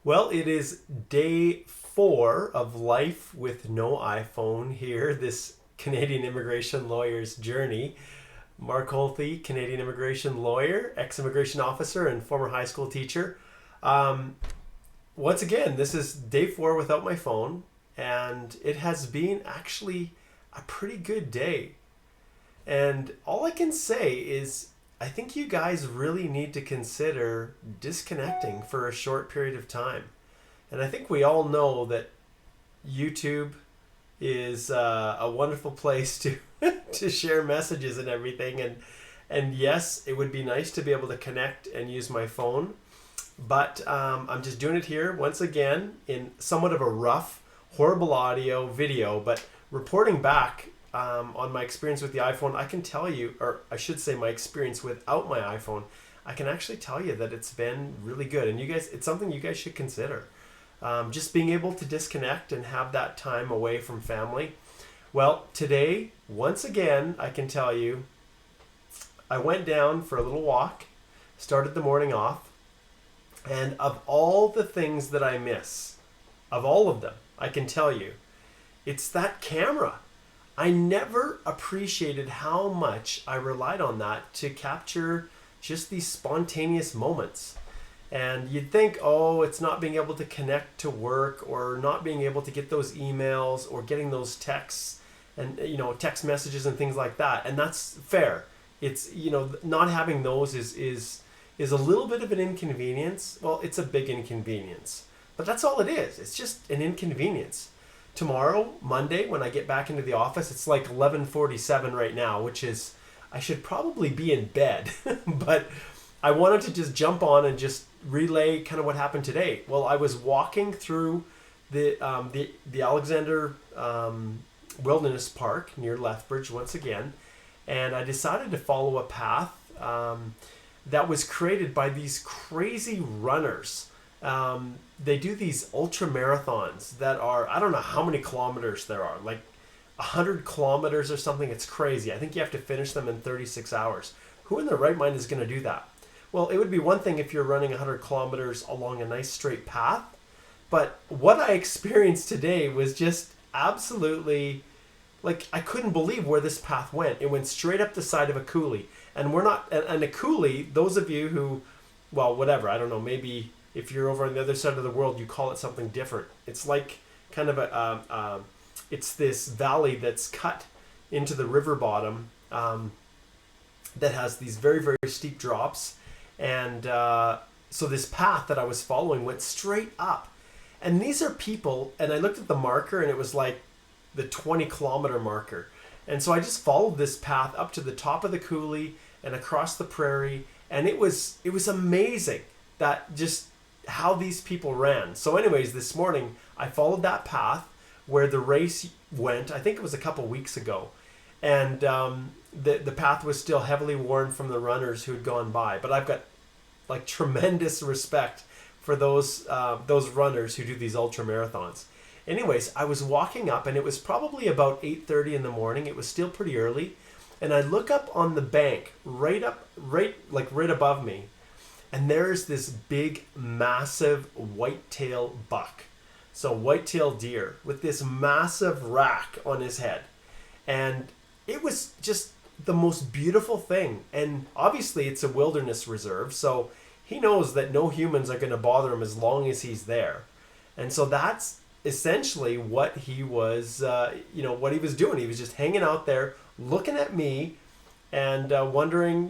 Well, it is day 4 of life with no iPhone here, this Canadian immigration lawyer's journey. Mark Holthe, Canadian immigration lawyer, ex-immigration officer, and former high school teacher. Um, Once again, this is day 4 without my phone, and it has been actually a pretty good day. And all I can say is I think you guys really need to consider disconnecting for a short period of time. And I think we all know that YouTube is a wonderful place to to share messages and everything. And yes, it would be nice to be able to connect and use my phone, but I'm just doing it here once again in somewhat of a rough, horrible audio video. But reporting back on my experience with the iPhone, I can tell you, or I should say, my experience without my iPhone. I can actually tell you that it's been really good, and you guys, it's something you guys should consider. Just being able to disconnect and have that time away from family. Well, today, once again, I can tell you, I went down for a little walk, started the morning off, and of all the things that I miss, of all of them, I can tell you, it's that camera. I never appreciated how much I relied on that to capture just these spontaneous moments. And you'd think, oh, it's not being able to connect to work, or not being able to get those emails, or getting those texts and text messages and things like that. And that's fair. It's not having those is a little bit of an inconvenience. Well, it's a big inconvenience, but that's all it is. It's just an inconvenience. Tomorrow, Monday, when I get back into the office, it's like 11:47 right now, which is, I should probably be in bed, but I wanted to just jump on and just relay kind of what happened today. Well, I was walking through the Alexander Wilderness Park near Lethbridge once again, and I decided to follow a path that was created by these crazy runners. They do these ultra marathons that are, I don't know how many kilometers there are, like 100 kilometers or something. It's crazy. I think you have to finish them in 36 hours. Who in their right mind is going to do that? Well, it would be one thing if you're running 100 kilometers along a nice straight path, but what I experienced today was just absolutely, like, I couldn't believe where this path went. It went straight up the side of a coulee. And we're not, and a coulee, those of you who, well, whatever, I don't know, maybe if you're over on the other side of the world, you call it something different. It's like kind of it's this valley that's cut into the river bottom that has these very, very steep drops. And so this path that I was following went straight up. And these are people, and I looked at the marker, and it was like the 20-kilometer marker. And so I just followed this path up to the top of the coulee and across the prairie, and it was amazing that just how these people ran. So anyways, this morning I followed that path where the race went. I think it was a couple weeks ago, and the path was still heavily worn from the runners who had gone by. But I've got like tremendous respect for those runners who do these ultra marathons. Anyways, I was walking up, and it was probably about 8:30 in the morning. It was still pretty early, and I look up on the bank right above me, and there's this big, massive white-tail buck. So white-tailed deer with this massive rack on his head. And it was just the most beautiful thing. And obviously it's a wilderness reserve, so he knows that no humans are going to bother him as long as he's there. And so that's essentially what he was, what he was doing. He was just hanging out there, looking at me, and wondering,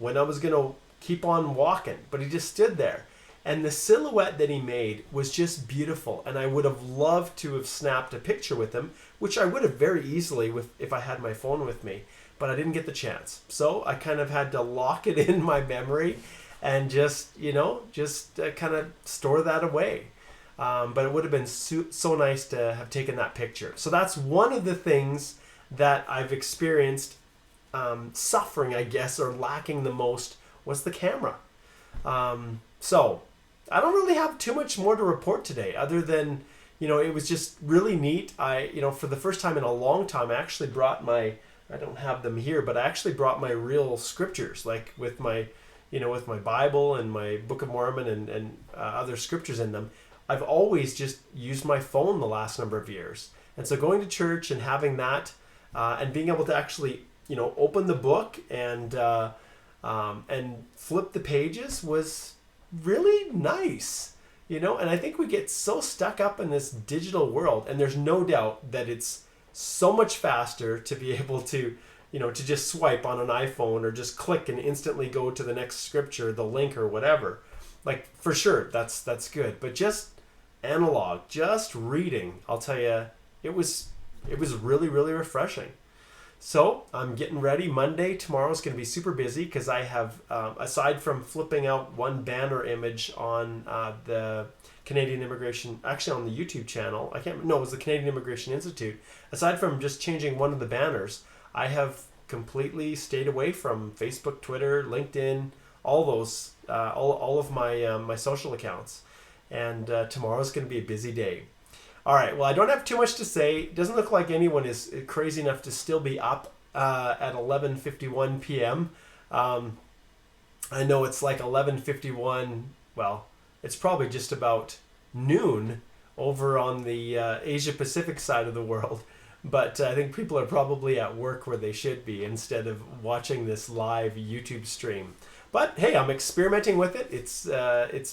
when I was going to keep on walking. But he just stood there. And the silhouette that he made was just beautiful. And I would have loved to have snapped a picture with him, which I would have very easily if I had my phone with me. But I didn't get the chance. So I kind of had to lock it in my memory and just kind of store that away. But it would have been so nice to have taken that picture. So that's one of the things that I've experienced suffering, I guess, or lacking the most was the camera. So I don't really have too much more to report today other than, it was just really neat. For the first time in a long time, I actually brought I don't have them here, but I actually brought my real scriptures, like with my Bible and my Book of Mormon and other scriptures in them. I've always just used my phone the last number of years. And so going to church and having that and being able to actually, open the book and flip the pages was really nice. And I think we get so stuck up in this digital world, and there's no doubt that it's so much faster to be able to, to just swipe on an iPhone or just click and instantly go to the next scripture, the link or whatever. Like, for sure, that's good. But just analog, just reading, I'll tell you, it was really, really refreshing. So I'm getting ready. Monday, tomorrow's going to be super busy because I have, aside from flipping out one banner image on the Canadian Immigration, actually on the YouTube channel, it was the Canadian Immigration Institute. Aside from just changing one of the banners, I have completely stayed away from Facebook, Twitter, LinkedIn, all those, all of my social accounts. And tomorrow's going to be a busy day. All right, well, I don't have too much to say. It doesn't look like anyone is crazy enough to still be up at 11:51 p.m. I know it's like 11:51, well, it's probably just about noon over on the Asia Pacific side of the world. But I think people are probably at work where they should be instead of watching this live YouTube stream. But hey, I'm experimenting with it. It's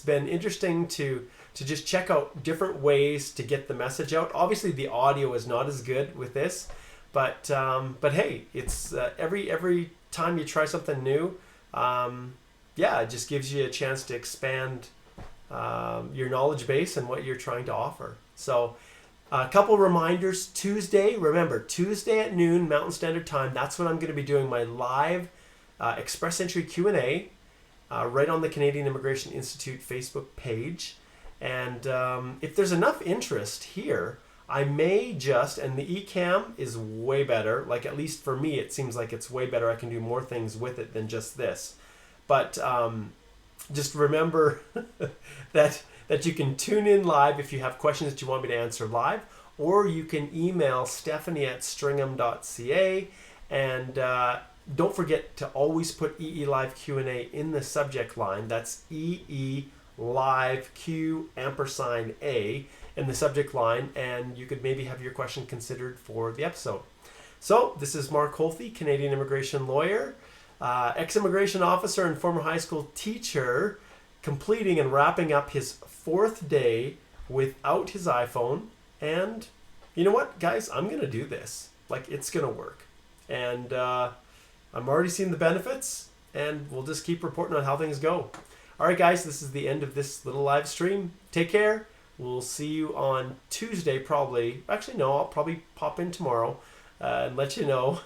been interesting to just check out different ways to get the message out. Obviously, the audio is not as good with this, but hey, it's every time you try something new, it just gives you a chance to expand your knowledge base and what you're trying to offer. So, a couple reminders. Remember, Tuesday at noon Mountain Standard Time. That's when I'm going to be doing my live Express Entry Q&A right on the Canadian Immigration Institute Facebook page. And if there's enough interest here, I may just, and the eCam is way better, like at least for me, it seems like it's way better. I can do more things with it than just this. But just remember that you can tune in live if you have questions that you want me to answer live, or you can email stephanie@stringham.ca, and don't forget to always put EE Live Q&A in the subject line. That's EE Live Q &A in the subject line, and you could maybe have your question considered for the episode. So this is Mark Holthe, Canadian immigration lawyer, ex-immigration officer and former high school teacher, completing and wrapping up his 4th day without his iPhone. And you know what, guys, I'm gonna do this. Like, it's gonna work, and I'm already seeing the benefits, and we'll just keep reporting on how things go. All right, guys, this is the end of this little live stream. Take care. We'll see you on Tuesday, probably. Actually, no, I'll probably pop in tomorrow and let you know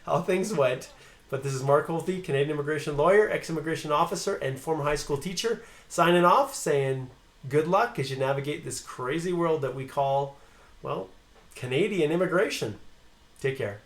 how things went. But this is Mark Holthe, Canadian immigration lawyer, ex-immigration officer, and former high school teacher, signing off, saying good luck as you navigate this crazy world that we call, well, Canadian immigration. Take care.